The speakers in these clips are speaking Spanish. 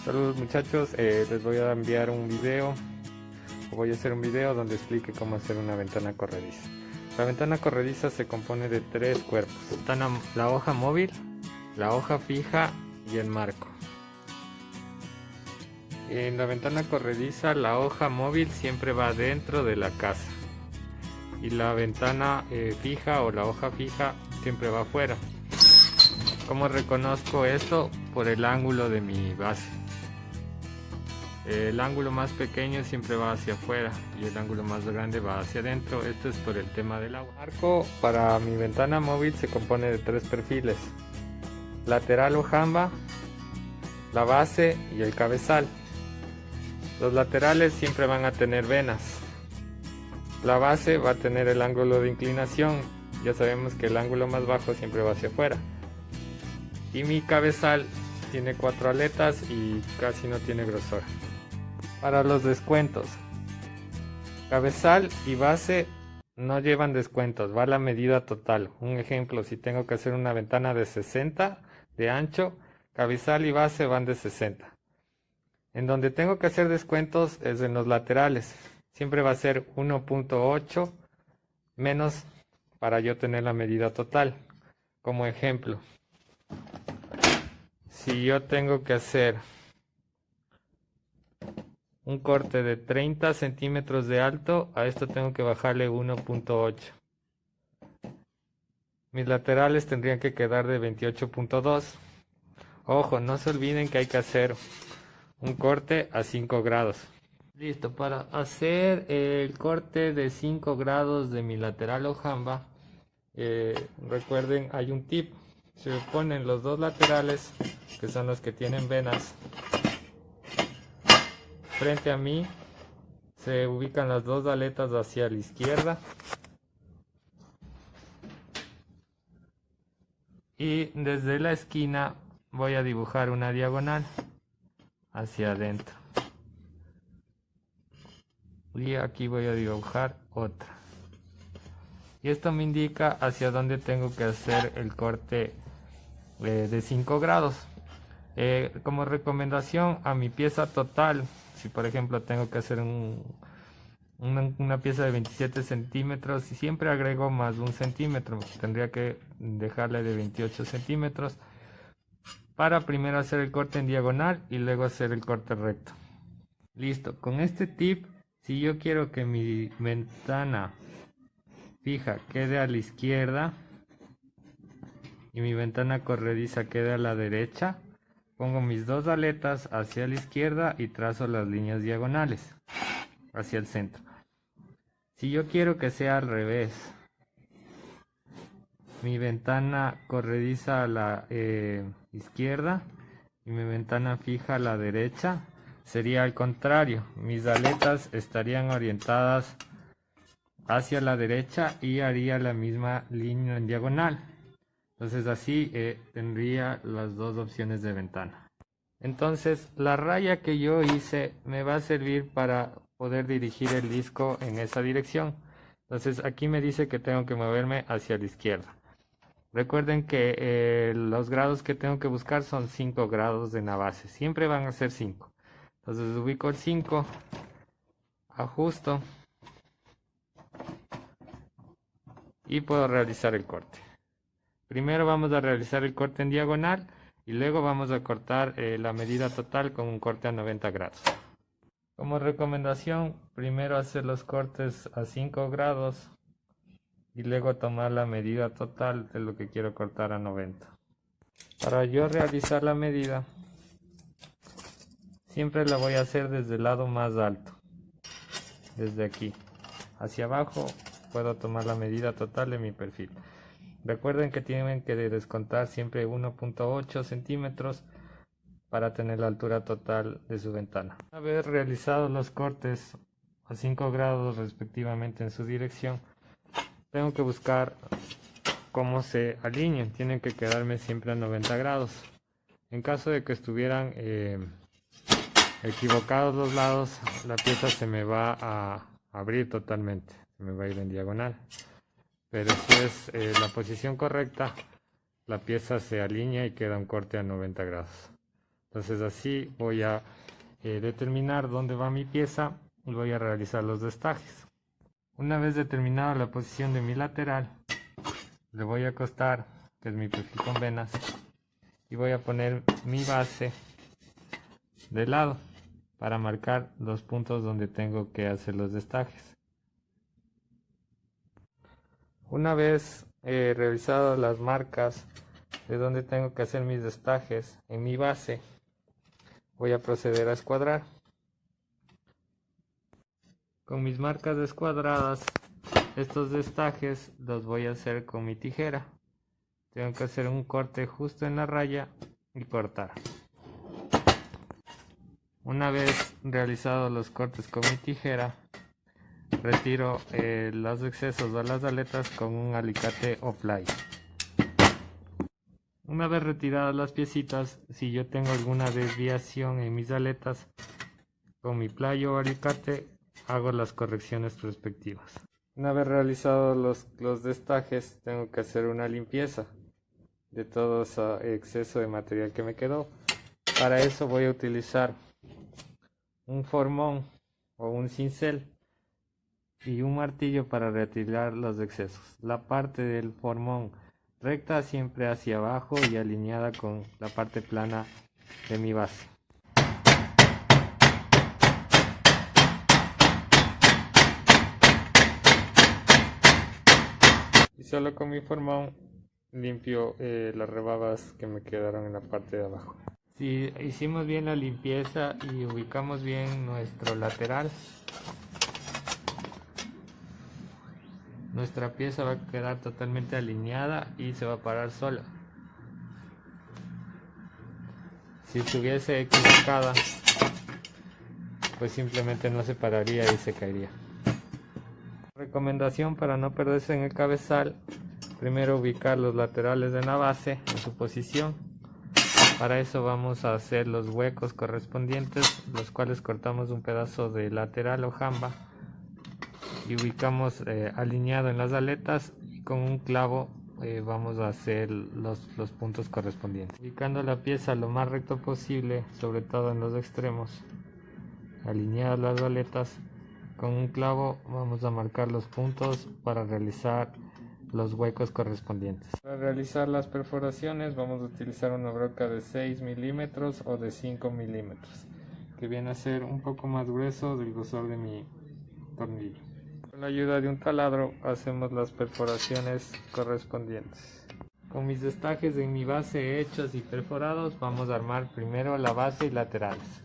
Saludos muchachos, les voy a enviar un video, o voy a hacer un video donde explique cómo hacer una ventana corrediza. La ventana corrediza se compone de tres cuerpos. Están la hoja móvil, la hoja fija y el marco. En la ventana corrediza la hoja móvil siempre va dentro de la casa y la ventana fija o la hoja fija siempre va afuera. ¿Cómo reconozco esto? Por el ángulo de mi base. El ángulo más pequeño siempre va hacia afuera y el ángulo más grande va hacia adentro. Esto es por el tema del agua. El marco para mi ventana móvil se compone de tres perfiles: lateral o jamba, la base y el cabezal. Los laterales siempre van a tener venas. La base va a tener el ángulo de inclinación. Ya sabemos que el ángulo más bajo siempre va hacia afuera. Y mi cabezal tiene 4 aletas y casi no tiene grosor. Para los descuentos, cabezal y base no llevan descuentos, va la medida total. Un ejemplo, si tengo que hacer una ventana de 60 de ancho, cabezal y base van de 60. En donde tengo que hacer descuentos es en los laterales. Siempre va a ser 1.8 menos para yo tener la medida total. Como ejemplo, si yo tengo que hacer un corte de 30 centímetros de alto, a esto tengo que bajarle 1.8. Mis laterales tendrían que quedar de 28.2. Ojo, no se olviden que hay que hacer un corte a 5 grados. Listo, para hacer el corte de 5 grados de mi lateral o jamba, recuerden, hay un tip. Se ponen los dos laterales, que son los que tienen venas, frente a mí. Se ubican las dos aletas hacia la izquierda y desde la esquina voy a dibujar una diagonal hacia adentro y aquí voy a dibujar otra, y esto me indica hacia dónde tengo que hacer el corte de 5 grados. Como recomendación a mi pieza total, si por ejemplo tengo que hacer una pieza de 27 centímetros, y siempre agrego más 1 centímetro, tendría que dejarle de 28 centímetros para primero hacer el corte en diagonal y luego hacer el corte recto. Listo, con este tip, si yo quiero que mi ventana fija quede a la izquierda y mi ventana corrediza quede a la derecha, pongo mis dos aletas hacia la izquierda y trazo las líneas diagonales hacia el centro. Si yo quiero que sea al revés, mi ventana corrediza a la izquierda y mi ventana fija a la derecha, sería al contrario. Mis aletas estarían orientadas hacia la derecha y haría la misma línea en diagonal. Entonces así tendría las dos opciones de ventana. Entonces la raya que yo hice me va a servir para poder dirigir el disco en esa dirección. Entonces aquí me dice que tengo que moverme hacia la izquierda. Recuerden que los grados que tengo que buscar son 5 grados de la base. Siempre van a ser 5. Entonces ubico el 5, ajusto y puedo realizar el corte. Primero vamos a realizar el corte en diagonal y luego vamos a cortar la medida total con un corte a 90 grados. Como recomendación, primero hacer los cortes a 5 grados y luego tomar la medida total de lo que quiero cortar a 90. Para yo realizar la medida, siempre la voy a hacer desde el lado más alto, desde aquí hacia abajo. Puedo tomar la medida total de mi perfil. Recuerden que tienen que descontar siempre 1.8 centímetros para tener la altura total de su ventana. Una vez realizados los cortes a 5 grados respectivamente en su dirección, tengo que buscar cómo se alinean. Tienen que quedarme siempre a 90 grados. En caso de que estuvieran equivocados los lados, la pieza se me va a abrir totalmente, se me va a ir en diagonal. Pero si es la posición correcta, la pieza se alinea y queda un corte a 90 grados. Entonces así voy a determinar dónde va mi pieza y voy a realizar los destajes. Una vez determinada la posición de mi lateral, le voy a acostar, que es mi perfil con venas, y voy a poner mi base de lado para marcar los puntos donde tengo que hacer los destajes. Una vez revisado las marcas de donde tengo que hacer mis destajes en mi base, voy a proceder a escuadrar. Con mis marcas escuadradas, estos destajes los voy a hacer con mi tijera. Tengo que hacer un corte justo en la raya y cortar. Una vez realizados los cortes con mi tijera, retiro los excesos de las aletas con un alicate o play. Una vez retiradas las piecitas, si yo tengo alguna desviación en mis aletas, con mi play o alicate hago las correcciones respectivas. Una vez realizados los destajes, tengo que hacer una limpieza de todo ese exceso de material que me quedó. Para eso voy a utilizar un formón o un cincel y un martillo para retirar los excesos. La parte del formón recta siempre hacia abajo y alineada con la parte plana de mi base. Y solo con mi formón limpio las rebabas que me quedaron en la parte de abajo. Si hicimos bien la limpieza y ubicamos bien nuestro lateral, nuestra pieza va a quedar totalmente alineada y se va a parar sola. Si estuviese equivocada, pues simplemente no se pararía y se caería. Recomendación para no perderse en el cabezal: primero ubicar los laterales de la base en su posición. Para eso vamos a hacer los huecos correspondientes, los cuales cortamos un pedazo de lateral o jamba y ubicamos alineado en las aletas, y con un clavo vamos a hacer los puntos correspondientes. Ubicando la pieza lo más recto posible, sobre todo en los extremos, alineadas las aletas, con un clavo vamos a marcar los puntos para realizar los huecos correspondientes. Para realizar las perforaciones vamos a utilizar una broca de 6 milímetros o de 5 milímetros, que viene a ser un poco más grueso del grosor de mi tornillo. Con la ayuda de un taladro hacemos las perforaciones correspondientes. Con mis destajes en mi base hechos y perforados, vamos a armar primero la base y laterales,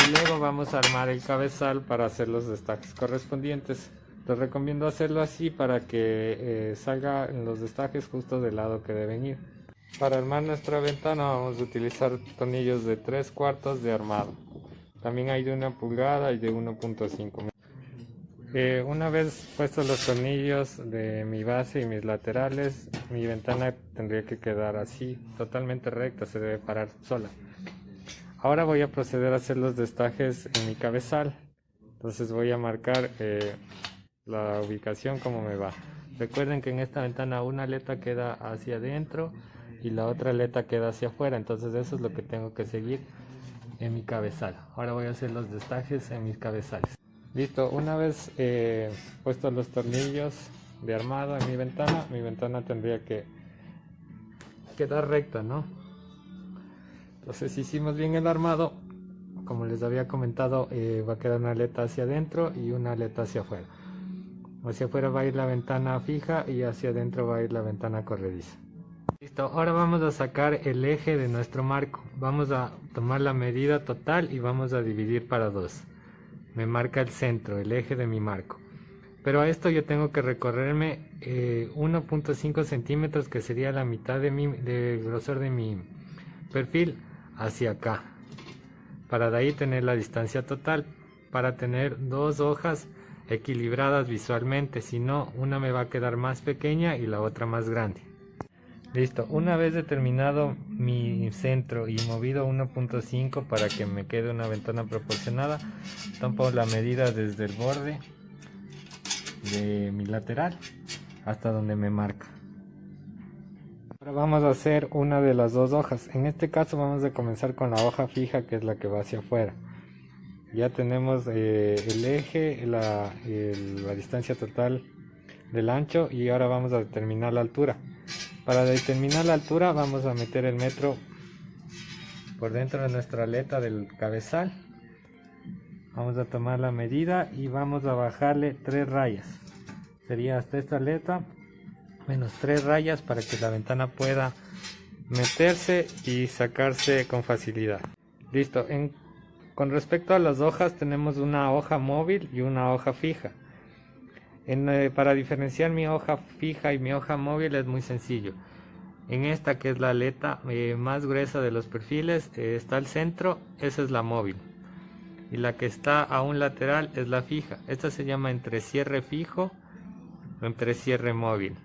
y luego vamos a armar el cabezal para hacer los destajes correspondientes. Les recomiendo hacerlo así para que salga en los destajes justo del lado que deben ir. Para armar nuestra ventana vamos a utilizar tornillos de 3/4 de armado. También hay de 1 pulgada y de 1.5. Una vez puestos los tornillos de mi base y mis laterales, mi ventana tendría que quedar así, totalmente recta, se debe parar sola. Ahora voy a proceder a hacer los destajes en mi cabezal. Entonces voy a marcar la ubicación como me va. Recuerden que en esta ventana una aleta queda hacia adentro y la otra aleta queda hacia afuera, entonces eso es lo que tengo que seguir en mi cabezal. Ahora voy a hacer los destajes en mis cabezales. Listo, una vez puestos los tornillos de armado en mi ventana tendría que quedar recta, ¿no? Entonces si hicimos bien el armado, como les había comentado, va a quedar una aleta hacia adentro y una aleta hacia afuera. Hacia afuera va a ir la ventana fija y hacia adentro va a ir la ventana corrediza. Listo, ahora vamos a sacar el eje de nuestro marco. Vamos a tomar la medida total y vamos a dividir para 2. Me marca el centro, el eje de mi marco. Pero a esto yo tengo que recorrerme 1.5 centímetros, que sería la mitad del grosor de mi perfil, hacia acá. Para de ahí tener la distancia total, para tener 2 hojas equilibradas visualmente, si no, una me va a quedar más pequeña y la otra más grande. Listo, una vez determinado mi centro y movido 1.5 para que me quede una ventana proporcionada, tomo la medida desde el borde de mi lateral hasta donde me marca. Ahora vamos a hacer una de las dos hojas. En este caso vamos a comenzar con la hoja fija, que es la que va hacia afuera. Ya tenemos el eje, la distancia total del ancho, y ahora vamos a determinar la altura. Para determinar la altura vamos a meter el metro por dentro de nuestra aleta del cabezal. Vamos a tomar la medida y vamos a bajarle 3 rayas. Sería hasta esta aleta menos 3 rayas para que la ventana pueda meterse y sacarse con facilidad. Listo. Con respecto a las hojas, tenemos una hoja móvil y una hoja fija. Para diferenciar mi hoja fija y mi hoja móvil es muy sencillo. En esta, que es la aleta más gruesa de los perfiles, está al centro, esa es la móvil. Y la que está a un lateral es la fija. Esta se llama entrecierre fijo o entrecierre móvil.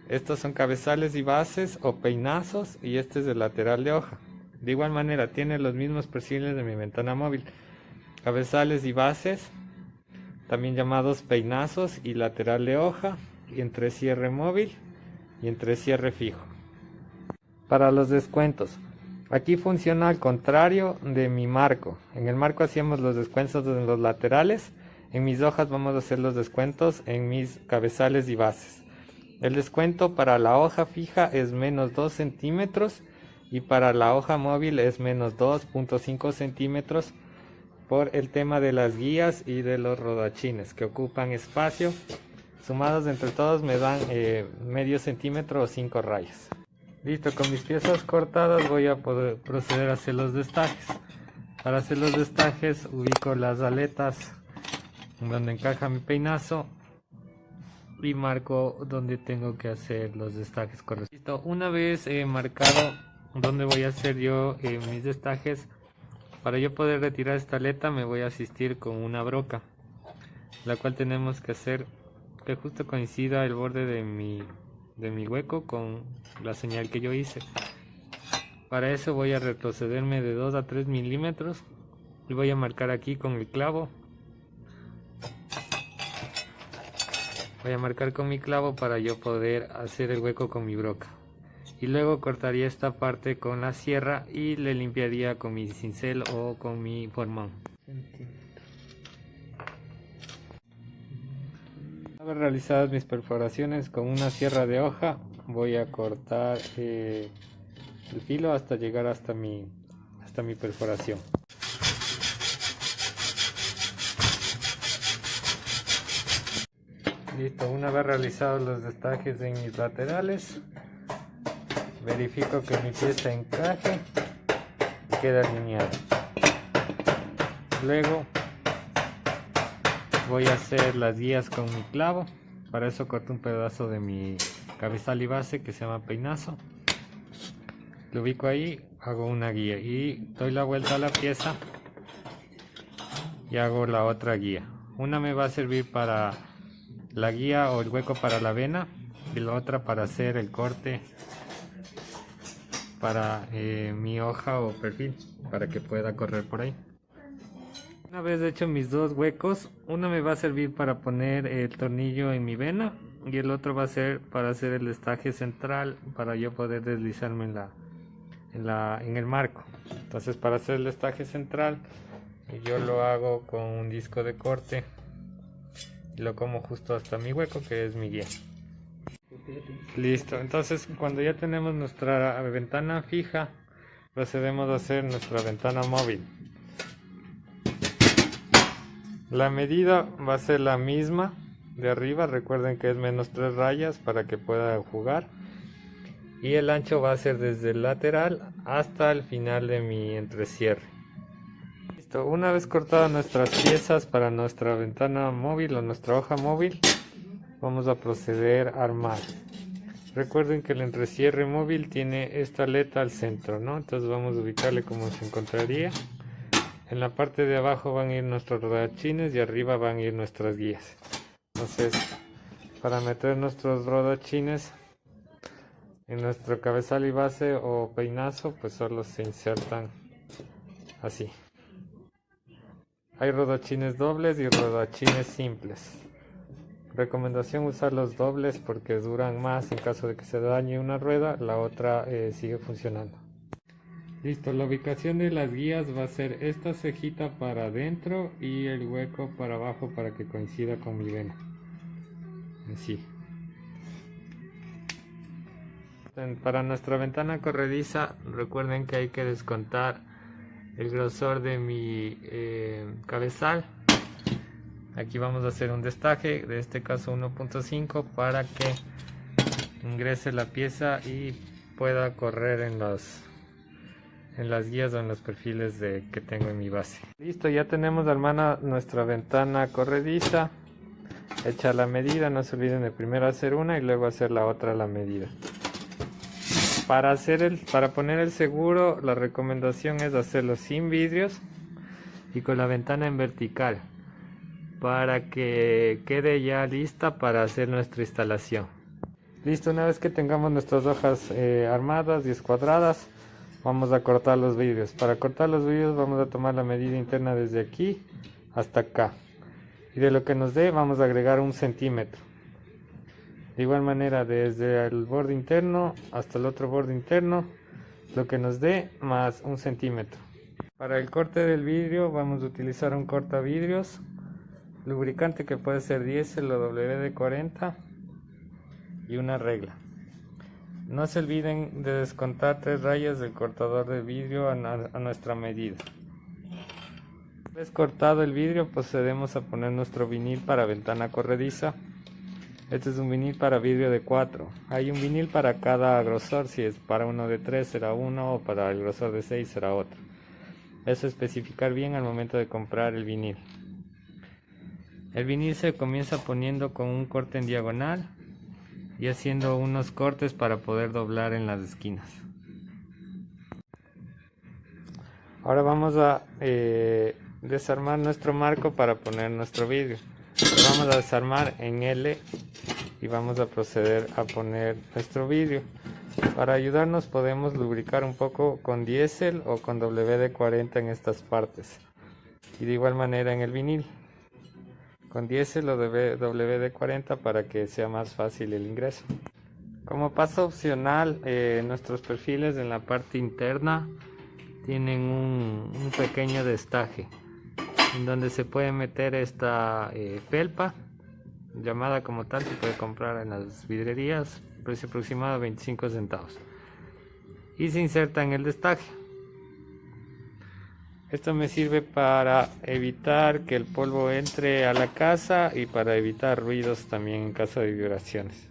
Estos son cabezales y bases o peinazos, y este es el lateral de hoja. De igual manera tiene los mismos perfiles de mi ventana móvil: cabezales y bases, también llamados peinazos y lateral de hoja, y entrecierre móvil y entrecierre fijo. Para los descuentos, aquí funciona al contrario de mi marco. En el marco hacíamos los descuentos en los laterales. En mis hojas vamos a hacer los descuentos en mis cabezales y bases. El descuento para la hoja fija es menos 2 centímetros y para la hoja móvil es menos 2.5 centímetros por el tema de las guías y de los rodachines que ocupan espacio. Sumados entre todos me dan medio centímetro o 5 rayas. Listo, con mis piezas cortadas voy a poder proceder a hacer los destajes. Para hacer los destajes ubico las aletas donde encaja mi peinazo y marco donde tengo que hacer los destajes correspondientes. Una vez marcado donde voy a hacer yo mis destajes, para yo poder retirar esta aleta me voy a asistir con una broca, la cual tenemos que hacer que justo coincida el borde de mi hueco con la señal que yo hice. Para eso voy a retrocederme de 2 a 3 milímetros y voy a marcar aquí con el clavo. Voy a marcar con mi clavo para yo poder hacer el hueco con mi broca. Y luego cortaría esta parte con la sierra y le limpiaría con mi cincel o con mi formón. Una vez realizadas mis perforaciones con una sierra de hoja, voy a cortar el filo hasta llegar hasta mi perforación. Listo, una vez realizados los destajes en mis laterales, verifico que mi pieza encaje y quede alineada. Luego voy a hacer las guías con mi clavo. Para eso corto un pedazo de mi cabezal y base que se llama peinazo. Lo ubico ahí, hago una guía y doy la vuelta a la pieza y hago la otra guía. Una me va a servir para la guía o el hueco para la vena y la otra para hacer el corte para mi hoja o perfil, para que pueda correr por ahí. Una vez hecho mis dos huecos, uno me va a servir para poner el tornillo en mi vena y el otro va a ser para hacer el destaje central para yo poder deslizarme en el marco. Entonces, para hacer el destaje central yo lo hago con un disco de corte y lo como justo hasta mi hueco, que es mi guía. Listo, entonces cuando ya tenemos nuestra ventana fija, procedemos a hacer nuestra ventana móvil. La medida va a ser la misma de arriba, recuerden que es menos 3 rayas para que pueda jugar, y el ancho va a ser desde el lateral hasta el final de mi entrecierre. Listo, una vez cortadas nuestras piezas para nuestra ventana móvil o nuestra hoja móvil, vamos a proceder a armar. Recuerden que el entrecierre móvil tiene esta aleta al centro, ¿no? Entonces vamos a ubicarle como se encontraría. En la parte de abajo van a ir nuestros rodachines y arriba van a ir nuestras guías. Entonces, para meter nuestros rodachines en nuestro cabezal y base o peinazo, pues solo se insertan así. Hay rodachines dobles y rodachines simples. Recomendación usar los dobles porque duran más en caso de que se dañe una rueda, la otra sigue funcionando. Listo, la ubicación de las guías va a ser esta cejita para adentro y el hueco para abajo para que coincida con mi vena. Así. Para nuestra ventana corrediza, recuerden que hay que descontar el grosor de mi cabezal. Aquí vamos a hacer un destaje, de este caso 1.5, para que ingrese la pieza y pueda correr en las guías o en los perfiles que tengo en mi base. Listo, ya tenemos armada nuestra ventana corrediza. Hecha la medida, no se olviden de primero hacer una y luego hacer la otra a la medida. Para poner el seguro, la recomendación es hacerlo sin vidrios y con la ventana en vertical, para que quede ya lista para hacer nuestra instalación. Listo, una vez que tengamos nuestras hojas armadas y escuadradas, vamos a cortar los vidrios. Para cortar los vidrios vamos a tomar la medida interna desde aquí hasta acá. Y de lo que nos dé vamos a agregar 1 centímetro. De igual manera desde el borde interno hasta el otro borde interno, lo que nos dé más 1 centímetro. Para el corte del vidrio vamos a utilizar un cortavidrios, lubricante que puede ser diésel o WD-40 y una regla. No se olviden de descontar 3 rayas del cortador de vidrio a nuestra medida. Una vez cortado el vidrio, procedemos a poner nuestro vinil para ventana corrediza. Este es un vinil para vidrio de 4. Hay un vinil para cada grosor, si es para uno de 3 será uno o para el grosor de 6 será otro. Eso especificar bien al momento de comprar el vinil. El vinil se comienza poniendo con un corte en diagonal y haciendo unos cortes para poder doblar en las esquinas. Ahora vamos a desarmar nuestro marco para poner nuestro vidrio. Lo vamos a desarmar en L y vamos a proceder a poner nuestro vidrio. Para ayudarnos podemos lubricar un poco con diésel o con WD-40 en estas partes, y de igual manera en el vinil con diésel o WD-40 para que sea más fácil el ingreso. Como paso opcional, nuestros perfiles en la parte interna tienen un pequeño destaje en donde se puede meter esta felpa, llamada como tal, se puede comprar en las vidrerías, precio aproximado 25 centavos, y se inserta en el destaje. Esto me sirve para evitar que el polvo entre a la casa y para evitar ruidos también en caso de vibraciones.